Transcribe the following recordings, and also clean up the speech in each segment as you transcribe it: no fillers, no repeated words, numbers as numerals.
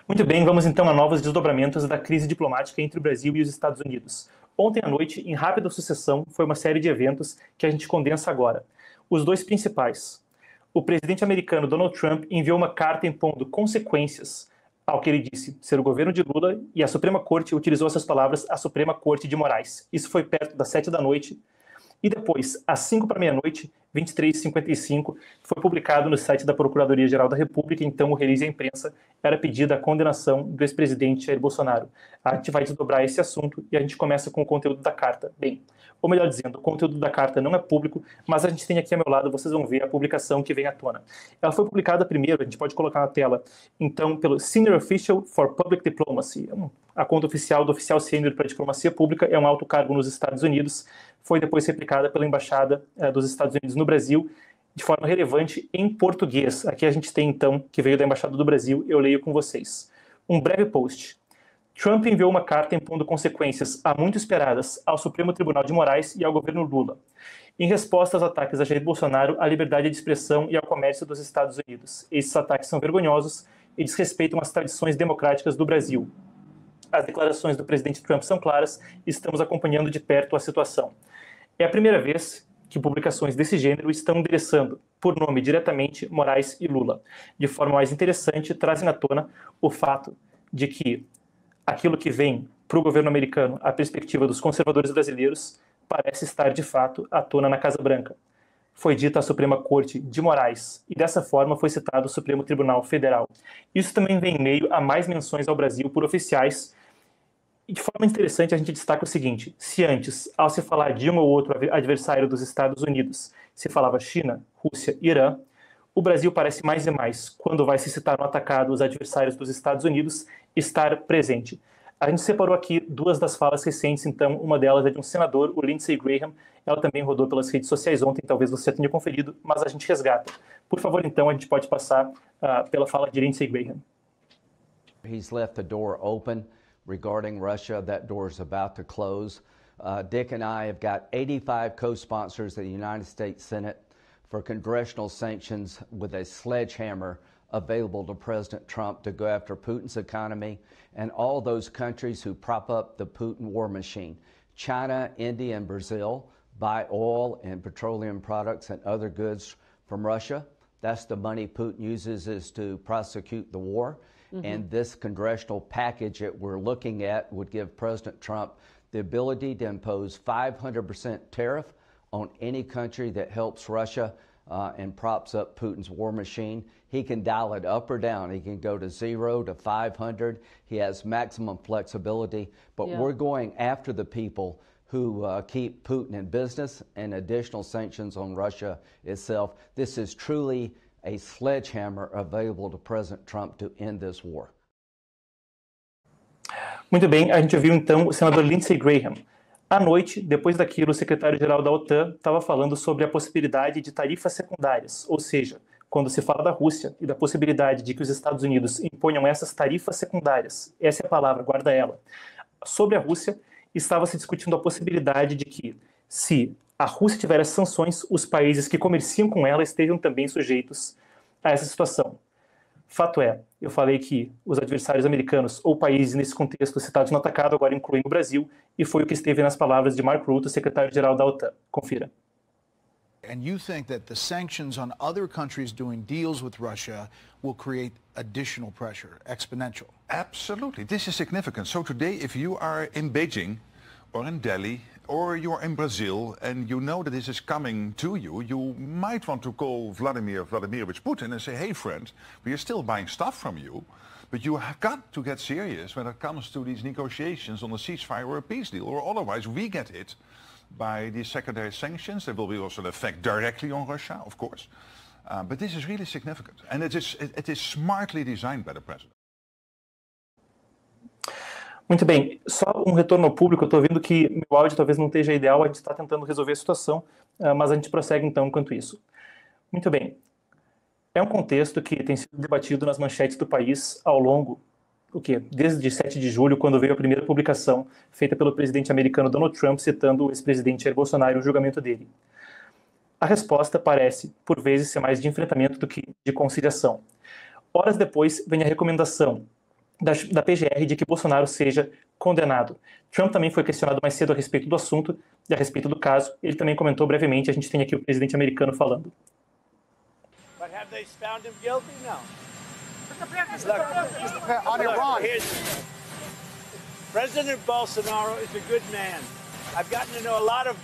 Muito bem, vamos então a novos desdobramentos da crise diplomática entre o Brasil e os Estados Unidos. Ontem à noite, em rápida sucessão, foi uma série de eventos que a gente condensa agora. Os dois principais. O presidente americano Donald Trump enviou uma carta impondo consequências ao que ele disse ser o governo de Lula, e a Suprema Corte utilizou essas palavras, a Suprema Corte de Moraes. Isso foi perto das 7 da noite. E depois, às 5 para meia-noite, 23h55, foi publicado no site da Procuradoria-Geral da República, então o release à imprensa era pedida a condenação do ex-presidente Jair Bolsonaro. A gente vai desdobrar esse assunto e a gente começa com o conteúdo da carta. Bem, ou melhor dizendo, o conteúdo da carta não é público, mas a gente tem aqui ao meu lado, vocês vão ver a publicação que vem à tona. Ela foi publicada primeiro, a gente pode colocar na tela, então, pelo Senior Official for Public Diplomacy, a conta oficial do oficial sênior para a diplomacia pública, é um alto cargo nos Estados Unidos, foi depois replicada pela Embaixada dos Estados Unidos no Brasil, de forma relevante em português. Aqui a gente tem, então, que veio da Embaixada do Brasil, eu leio com vocês. Um breve post. Trump enviou uma carta impondo consequências há muito esperadas ao Supremo Tribunal de Moraes e ao governo Lula, em resposta aos ataques a Jair Bolsonaro, à liberdade de expressão e ao comércio dos Estados Unidos. Esses ataques são vergonhosos e desrespeitam as tradições democráticas do Brasil. As declarações do presidente Trump são claras e estamos acompanhando de perto a situação. É a primeira vez que publicações desse gênero estão endereçando, por nome diretamente, Moraes e Lula. De forma mais interessante, trazem à tona o fato de que aquilo que vem para o governo americano, a perspectiva dos conservadores brasileiros, parece estar de fato à tona na Casa Branca. Foi dita a Suprema Corte de Moraes e dessa forma foi citado o Supremo Tribunal Federal. Isso também vem em meio a mais menções ao Brasil por oficiais. E de forma interessante a gente destaca o seguinte: se antes, ao se falar de um ou outro adversário dos Estados Unidos, se falava China, Rússia, Irã, o Brasil parece mais e mais, quando vai se citar no atacado os adversários dos Estados Unidos, estar presente. A gente separou aqui duas das falas recentes, então, uma delas é de um senador, o Lindsey Graham, ela também rodou pelas redes sociais ontem, talvez você tenha conferido, mas a gente resgata. Por favor, então, a gente pode passar pela fala de Lindsey Graham. He's left the door open regarding Russia. That door is about to close. Dick and I have got 85 co-sponsors at the United States Senate for congressional sanctions with a sledgehammer available to President Trump to go after Putin's economy and all those countries who prop up the Putin war machine. China, India, and Brazil buy oil and petroleum products and other goods from Russia. That's the money Putin uses is to prosecute the war. And this congressional package that we're looking at would give President Trump the ability to impose 500% tariff on any country that helps Russia and props up Putin's war machine. He can dial it up or down. He can go to 0 to 500. He has maximum flexibility. But we're going after the people who keep Putin in business and additional sanctions on Russia itself. This is truly a sledgehammer available to President Trump to end this war. Muito bem, a gente ouviu então o senador Lindsey Graham. À noite, depois daquilo, o secretário-geral da OTAN estava falando sobre a possibilidade de tarifas secundárias, ou seja, quando se fala da Rússia e da possibilidade de que os Estados Unidos imponham essas tarifas secundárias, essa é a palavra, guarda ela. Sobre a Rússia, estava se discutindo a possibilidade de que, se a Rússia tiver as sanções, os países que comerciam com ela estejam também sujeitos a essa situação. Fato é, eu falei que os adversários americanos ou países nesse contexto citados no atacado agora incluem o Brasil, e foi o que esteve nas palavras de Mark Rutte, secretário-geral da OTAN. Confira. And you think that the sanctions on other countries doing deals with Russia will create additional pressure, exponential? Absolutely. This is significant. So today, if you are in Beijing or in Delhi or you're in Brazil and you know that this is coming to you, you might want to call Vladimir Vladimirovich Putin and say, hey, friend, we are still buying stuff from you, but you have got to get serious when it comes to these negotiations on a ceasefire or a peace deal, or otherwise we get hit by these secondary sanctions. There will be also an effect directly on Russia, of course. But this is really significant. And it is smartly designed by the president. Muito bem, só um retorno ao público. Eu estou vendo que meu áudio talvez não esteja ideal, a gente está tentando resolver a situação, mas a gente prossegue então enquanto isso. Muito bem, é um contexto que tem sido debatido nas manchetes do país ao longo, desde 7 de julho, quando veio a primeira publicação feita pelo presidente americano Donald Trump, citando o ex-presidente Jair Bolsonaro e o julgamento dele. A resposta parece, por vezes, ser mais de enfrentamento do que de conciliação. Horas depois, vem a recomendação da PGR de que Bolsonaro seja condenado. Trump também foi questionado mais cedo a respeito do assunto e a respeito do caso. Ele também comentou brevemente. A gente tem aqui o presidente americano falando. But have they found him guilty? No. President Bolsonaro is a good man. I've gotten to know a lot of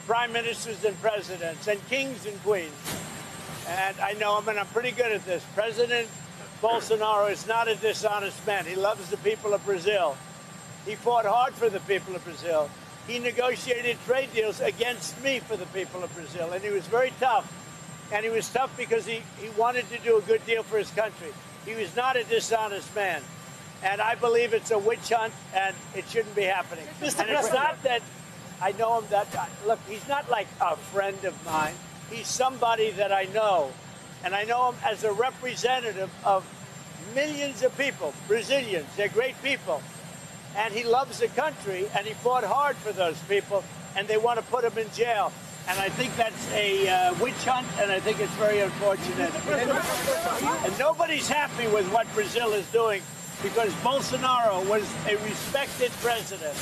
prime ministers and presidents and kings and queens. And I know him, and I'm pretty good at this. President Bolsonaro is not a dishonest man. He loves the people of Brazil. He fought hard for the people of Brazil. He negotiated trade deals against me for the people of Brazil, and he was very tough. And he was tough because he wanted to do a good deal for his country. He was not a dishonest man. And I believe it's a witch hunt, and it shouldn't be happening. And it's not that I know him look, he's not like a friend of mine. He's somebody that I know. And I know him as a representative of millions of people, Brazilians. They're great people. And he loves the country, and he fought hard for those people, and they want to put him in jail. And I think that's a witch hunt, and I think it's very unfortunate. And nobody's happy with what Brazil is doing, because Bolsonaro was a respected president.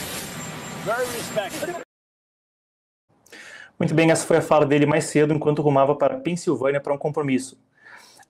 Very respected. Muito bem, essa foi a fala dele mais cedo, enquanto rumava para a Pensilvânia para um compromisso.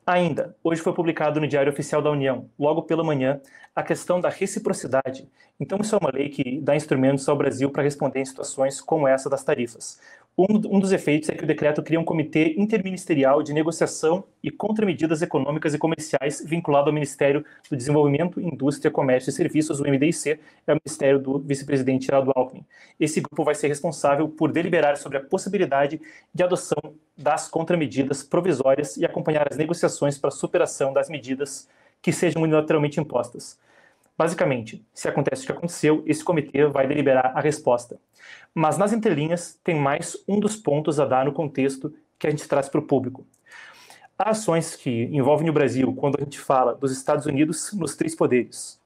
Ainda, hoje foi publicado no Diário Oficial da União, logo pela manhã, a questão da reciprocidade. Então, isso é uma lei que dá instrumentos ao Brasil para responder em situações como essa das tarifas. Um dos efeitos é que o decreto cria um comitê interministerial de negociação e contramedidas econômicas e comerciais vinculado ao Ministério do Desenvolvimento, Indústria, Comércio e Serviços, o MDIC, é o Ministério do vice-presidente Geraldo Alckmin. Esse grupo vai ser responsável por deliberar sobre a possibilidade de adoção das contramedidas provisórias e acompanhar as negociações para a superação das medidas que sejam unilateralmente impostas. Basicamente, se acontece o que aconteceu, esse comitê vai deliberar a resposta. Mas nas entrelinhas tem mais um dos pontos a dar no contexto que a gente traz para o público. Há ações que envolvem o Brasil quando a gente fala dos Estados Unidos nos três poderes.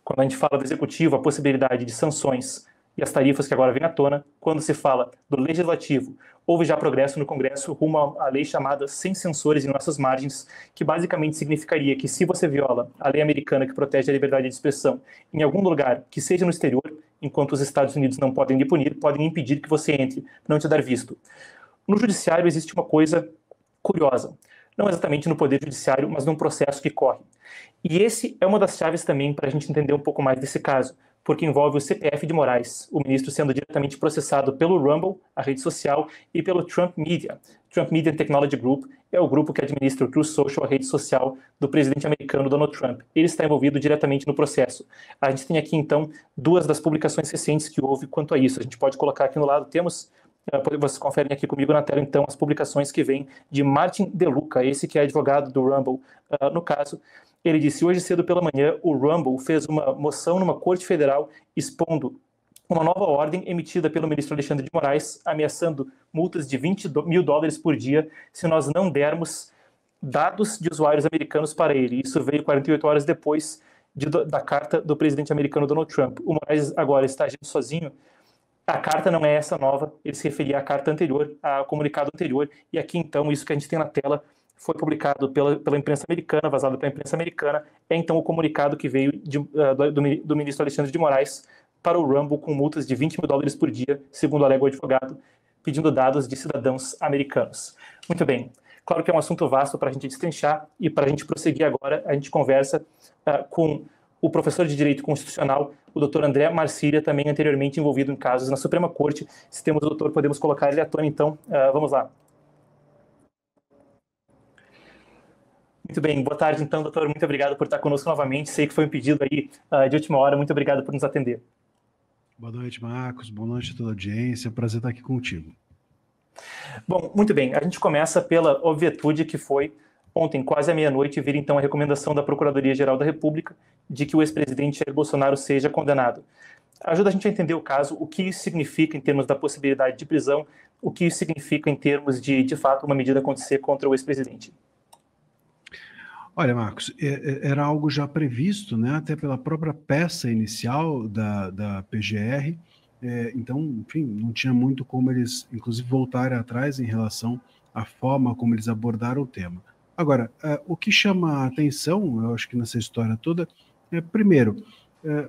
Quando a gente fala do executivo, a possibilidade de sanções e as tarifas que agora vêm à tona. Quando se fala do legislativo, houve já progresso no Congresso rumo à lei chamada Sem Censores em Nossas Margens, que basicamente significaria que se você viola a lei americana que protege a liberdade de expressão em algum lugar que seja no exterior, enquanto os Estados Unidos não podem lhe punir, podem impedir que você entre, não te dar visto. No judiciário existe uma coisa curiosa, não exatamente no poder judiciário, mas num processo que corre. E esse é uma das chaves também para a gente entender um pouco mais desse caso, porque envolve o CPF de Moraes, o ministro sendo diretamente processado pelo Rumble, a rede social, e pelo Trump Media. Trump Media and Technology Group é o grupo que administra o Truth Social, a rede social do presidente americano Donald Trump. Ele está envolvido diretamente no processo. A gente tem aqui, então, duas das publicações recentes que houve quanto a isso. A gente pode colocar aqui no lado, temos, vocês conferem aqui comigo na tela, então, as publicações que vêm de Martin De Luca, esse que é advogado do Rumble, no caso. Ele disse, hoje cedo pela manhã, o Rumble fez uma moção numa corte federal expondo uma nova ordem emitida pelo ministro Alexandre de Moraes, ameaçando multas de $20 mil por dia se nós não dermos dados de usuários americanos para ele. Isso veio 48 horas depois da carta do presidente americano Donald Trump. O Moraes agora está agindo sozinho. A carta não é essa nova, ele se referia à carta anterior, ao comunicado anterior, e aqui então, isso que a gente tem na tela, foi publicado pela imprensa americana, vazado pela imprensa americana, é então o comunicado que veio do ministro Alexandre de Moraes para o Rumble com multas de $20 mil por dia, segundo alega o advogado, pedindo dados de cidadãos americanos. Muito bem, claro que é um assunto vasto para a gente destrinchar e para a gente prosseguir agora, a gente conversa com o professor de Direito Constitucional, o doutor André Marcília, também anteriormente envolvido em casos na Suprema Corte. Se temos o doutor, podemos colocar ele à tona, então, vamos lá. Muito bem, boa tarde então, doutor, muito obrigado por estar conosco novamente, sei que foi um pedido aí de última hora, muito obrigado por nos atender. Boa noite, Marcos, boa noite a toda a audiência, é um prazer estar aqui contigo. Bom, muito bem, a gente começa pela obvietude que foi ontem, quase à meia-noite, vir então a recomendação da Procuradoria-Geral da República de que o ex-presidente Jair Bolsonaro seja condenado. Ajuda a gente a entender o caso, o que isso significa em termos da possibilidade de prisão, o que isso significa em termos de fato, uma medida acontecer contra o ex-presidente. Olha, Marcos, era algo já previsto, né, até pela própria peça inicial da PGR, então, enfim, não tinha muito como eles, inclusive, voltarem atrás em relação à forma como eles abordaram o tema. Agora, o que chama a atenção, eu acho que nessa história toda, Primeiro,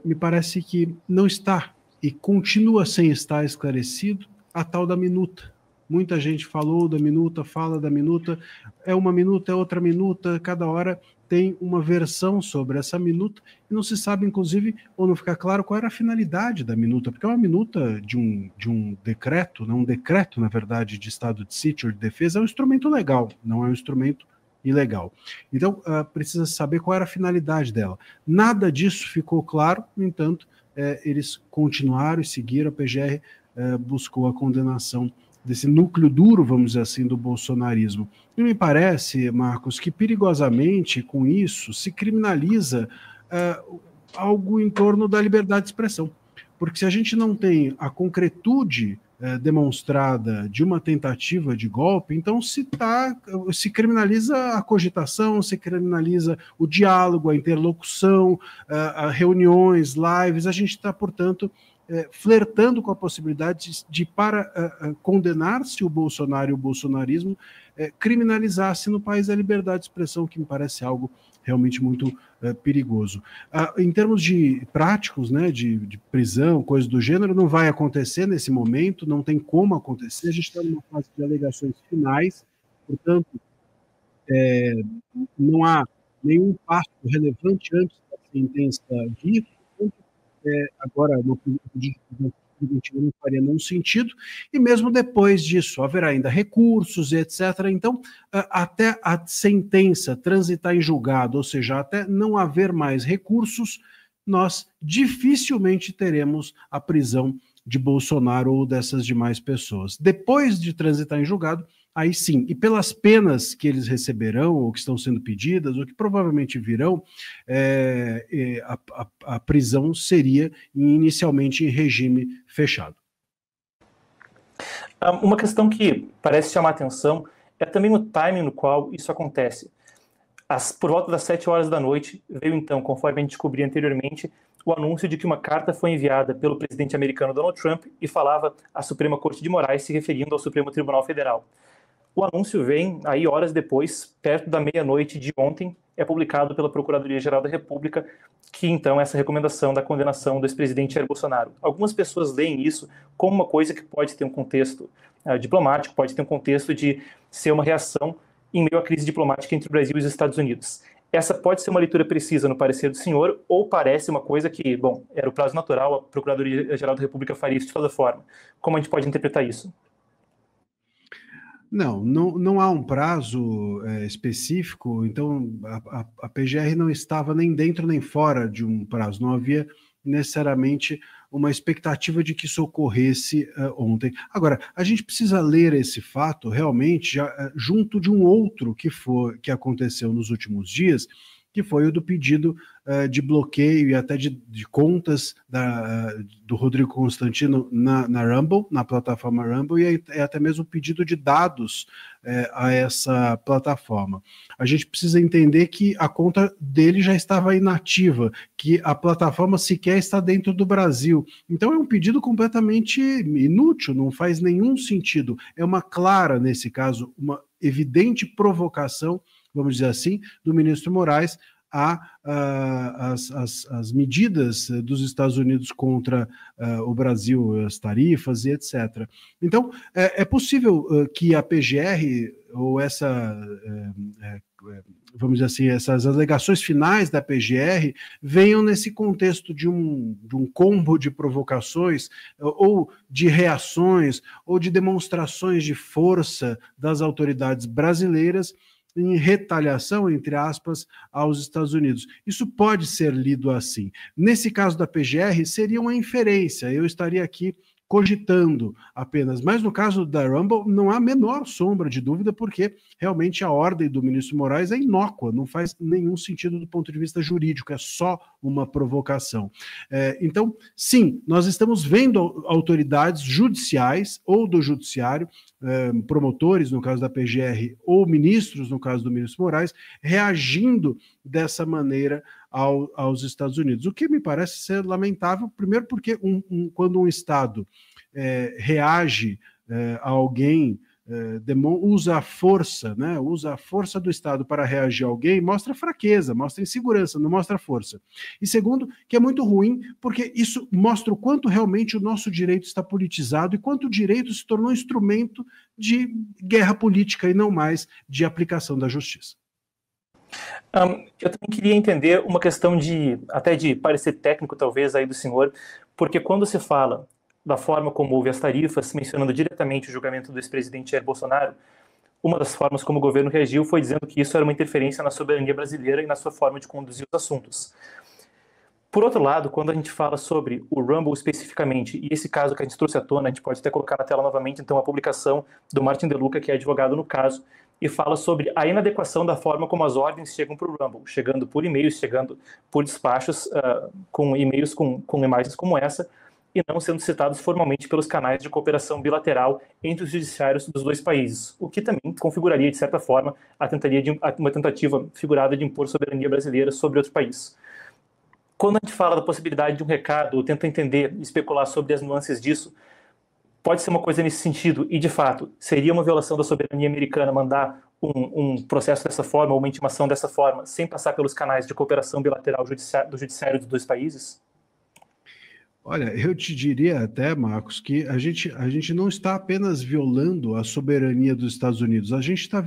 me parece que não está e continua sem estar esclarecido a tal da minuta. Muita gente falou da minuta, fala da minuta, é uma minuta, é outra minuta, cada hora tem uma versão sobre essa minuta, e não se sabe, inclusive, ou não fica claro qual era a finalidade da minuta, porque é uma minuta de um decreto, né, um decreto, na verdade, de estado de sítio ou de defesa, é um instrumento legal, não é um instrumento ilegal. Então, precisa saber qual era a finalidade dela. Nada disso ficou claro, no entanto, eles continuaram e seguiram, a PGR buscou a condenação desse núcleo duro, vamos dizer assim, do bolsonarismo. E me parece, Marcos, que perigosamente com isso se criminaliza algo em torno da liberdade de expressão. Porque se a gente não tem a concretude demonstrada de uma tentativa de golpe, então se criminaliza a cogitação, se criminaliza o diálogo, a interlocução, a reuniões, lives, a gente está, portanto, flertando com a possibilidade de para condenar-se o Bolsonaro e o bolsonarismo, criminalizar-se no país a liberdade de expressão, que me parece algo realmente muito perigoso. Em termos de práticos, né, de prisão, coisas do gênero, não vai acontecer nesse momento, não tem como acontecer, a gente está numa fase de alegações finais, portanto, não há nenhum passo relevante antes da sentença vir, agora no preventiva não faria nenhum sentido, e mesmo depois disso haverá ainda recursos, etc. Então, até a sentença transitar em julgado, ou seja, até não haver mais recursos, nós dificilmente teremos a prisão de Bolsonaro ou dessas demais pessoas. Depois de transitar em julgado, aí sim, e pelas penas que eles receberão, ou que estão sendo pedidas, ou que provavelmente virão, a prisão seria inicialmente em regime fechado. Uma questão que parece chamar atenção é também o timing no qual isso acontece. Por volta das 7 horas da noite, veio então, conforme a gente descobriu anteriormente, o anúncio de que uma carta foi enviada pelo presidente americano Donald Trump e falava à Suprema Corte de Moraes, se referindo ao Supremo Tribunal Federal. O anúncio vem aí horas depois, perto da meia-noite de ontem, é publicado pela Procuradoria-Geral da República, que então é essa recomendação da condenação do ex-presidente Jair Bolsonaro. Algumas pessoas leem isso como uma coisa que pode ter um contexto diplomático, pode ter um contexto de ser uma reação em meio à crise diplomática entre o Brasil e os Estados Unidos. Essa pode ser uma leitura precisa no parecer do senhor, ou parece uma coisa que, bom, era o prazo natural, a Procuradoria-Geral da República faria isso de toda forma. Como a gente pode interpretar isso? Não há um prazo específico, então a PGR não estava nem dentro nem fora de um prazo, não havia necessariamente uma expectativa de que isso ocorresse ontem. Agora, a gente precisa ler esse fato realmente já, junto de um outro que aconteceu nos últimos dias, que foi o do pedido de bloqueio e até de contas do Rodrigo Constantino na Rumble, na plataforma Rumble, e até mesmo o pedido de dados a essa plataforma. A gente precisa entender que a conta dele já estava inativa, que a plataforma sequer está dentro do Brasil. Então é um pedido completamente inútil, não faz nenhum sentido. É uma clara, nesse caso, uma evidente provocação, vamos dizer assim, do ministro Moraes as medidas dos Estados Unidos contra o Brasil, as tarifas e etc. Então, é possível que a PGR, ou vamos dizer assim, essas alegações finais da PGR venham nesse contexto de um combo de provocações, ou de reações, ou de demonstrações de força das autoridades brasileiras em retaliação, entre aspas, aos Estados Unidos. Isso pode ser lido assim. Nesse caso da PGR, seria uma inferência, eu estaria aqui cogitando apenas, mas no caso da Rumble não há a menor sombra de dúvida, porque realmente a ordem do ministro Moraes é inócua, não faz nenhum sentido do ponto de vista jurídico, é só uma provocação. Então, sim, nós estamos vendo autoridades judiciais ou do judiciário, promotores, no caso da PGR, ou ministros, no caso do ministro Moraes, reagindo dessa maneira aos Estados Unidos, o que me parece ser lamentável, primeiro porque quando um Estado reage a alguém usa a força, né? Usa a força do Estado para reagir a alguém, mostra fraqueza, mostra insegurança, não mostra força. E segundo, que é muito ruim, porque isso mostra o quanto realmente o nosso direito está politizado e quanto o direito se tornou instrumento de guerra política e não mais de aplicação da justiça. Eu também queria entender uma questão até de parecer técnico, talvez, aí do senhor, porque quando se fala da forma como houve as tarifas, mencionando diretamente o julgamento do ex-presidente Jair Bolsonaro, uma das formas como o governo reagiu foi dizendo que isso era uma interferência na soberania brasileira e na sua forma de conduzir os assuntos. Por outro lado, quando a gente fala sobre o Rumble especificamente, e esse caso que a gente trouxe à tona, a gente pode até colocar na tela novamente, então, a publicação do Martin De Luca, que é advogado no caso, e fala sobre a inadequação da forma como as ordens chegam para o Rumble, chegando por e-mails, chegando por despachos, com e-mails com imagens como essa, e não sendo citados formalmente pelos canais de cooperação bilateral entre os judiciários dos dois países, o que também configuraria, de certa forma, uma tentativa figurada de impor soberania brasileira sobre outro país. Quando a gente fala da possibilidade de um recado, ou tenta entender e especular sobre as nuances disso, pode ser uma coisa nesse sentido, e de fato, seria uma violação da soberania americana mandar um processo dessa forma, ou uma intimação dessa forma, sem passar pelos canais de cooperação bilateral do judiciário dos dois países? Olha, eu te diria até, Marcos, que a gente não está apenas violando a soberania dos Estados Unidos,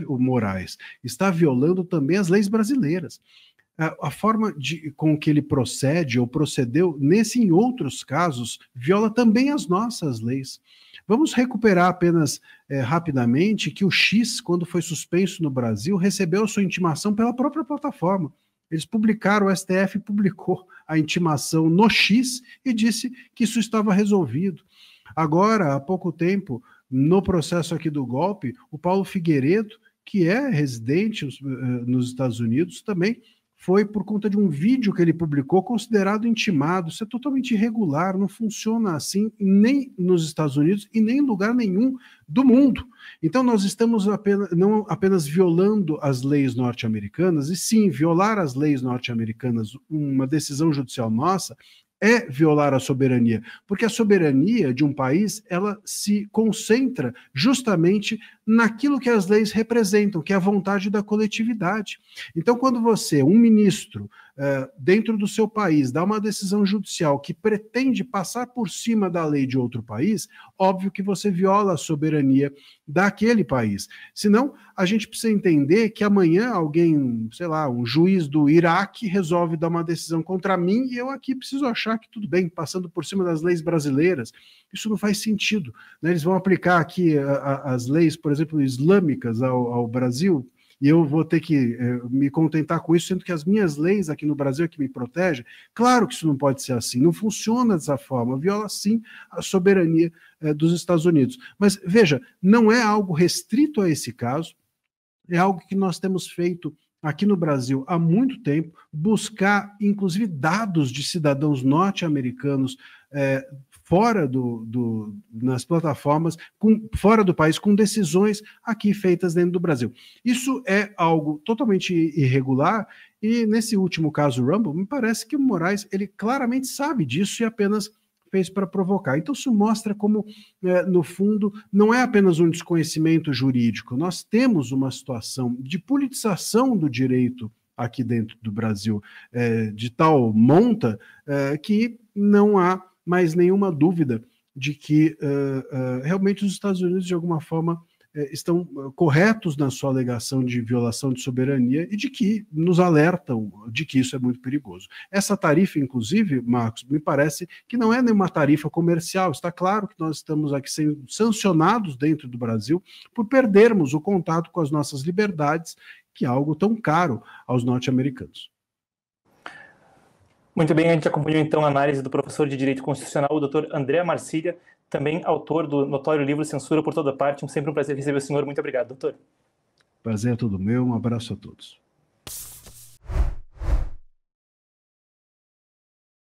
o Moraes está violando também as leis brasileiras. A forma com que ele procede ou procedeu, nesse e em outros casos, viola também as nossas leis. Vamos recuperar apenas rapidamente que o X, quando foi suspenso no Brasil, recebeu sua intimação pela própria plataforma. Eles publicaram, o STF publicou a intimação no X e disse que isso estava resolvido. Agora, há pouco tempo, no processo aqui do golpe, o Paulo Figueiredo, que é residente nos Estados Unidos, também foi por conta de um vídeo que ele publicou considerado intimado. Isso é totalmente irregular, não funciona assim nem nos Estados Unidos e nem em lugar nenhum do mundo. Então nós estamos não apenas violando as leis norte-americanas, e sim, violar as leis norte-americanas, uma decisão judicial nossa, é violar a soberania, porque a soberania de um país, ela se concentra justamente naquilo que as leis representam, que é a vontade da coletividade. Então, quando você, um ministro, dentro do seu país, dá uma decisão judicial que pretende passar por cima da lei de outro país, óbvio que você viola a soberania daquele país. Senão, a gente precisa entender que amanhã alguém, sei lá, um juiz do Iraque resolve dar uma decisão contra mim e eu aqui preciso achar que tudo bem, passando por cima das leis brasileiras. Isso não faz sentido, né? Eles vão aplicar aqui as leis, por exemplo, islâmicas ao Brasil, e eu vou ter que me contentar com isso, sendo que as minhas leis aqui no Brasil é que me protegem. Claro que isso não pode ser assim, não funciona dessa forma, viola sim a soberania dos Estados Unidos. Mas veja, não é algo restrito a esse caso, é algo que nós temos feito aqui no Brasil há muito tempo, buscar inclusive dados de cidadãos norte-americanos fora nas plataformas, fora do país, com decisões aqui feitas dentro do Brasil. Isso é algo totalmente irregular e nesse último caso Rumble, me parece que o Moraes, ele claramente sabe disso e apenas fez para provocar. Então isso mostra como, no fundo, não é apenas um desconhecimento jurídico, nós temos uma situação de politização do direito aqui dentro do Brasil, de tal monta que não há mais nenhuma dúvida de que realmente os Estados Unidos, de alguma forma, estão corretos na sua alegação de violação de soberania e de que nos alertam de que isso é muito perigoso. Essa tarifa, inclusive, Marcos, me parece que não é nenhuma tarifa comercial. Está claro que nós estamos aqui sendo sancionados dentro do Brasil por perdermos o contato com as nossas liberdades, que é algo tão caro aos norte-americanos. Muito bem, a gente acompanhou então a análise do professor de Direito Constitucional, o Dr. André Marcília, também autor do notório livro Censura por Toda Parte. Sempre um prazer receber o senhor. Muito obrigado, doutor. Prazer é todo meu. Um abraço a todos.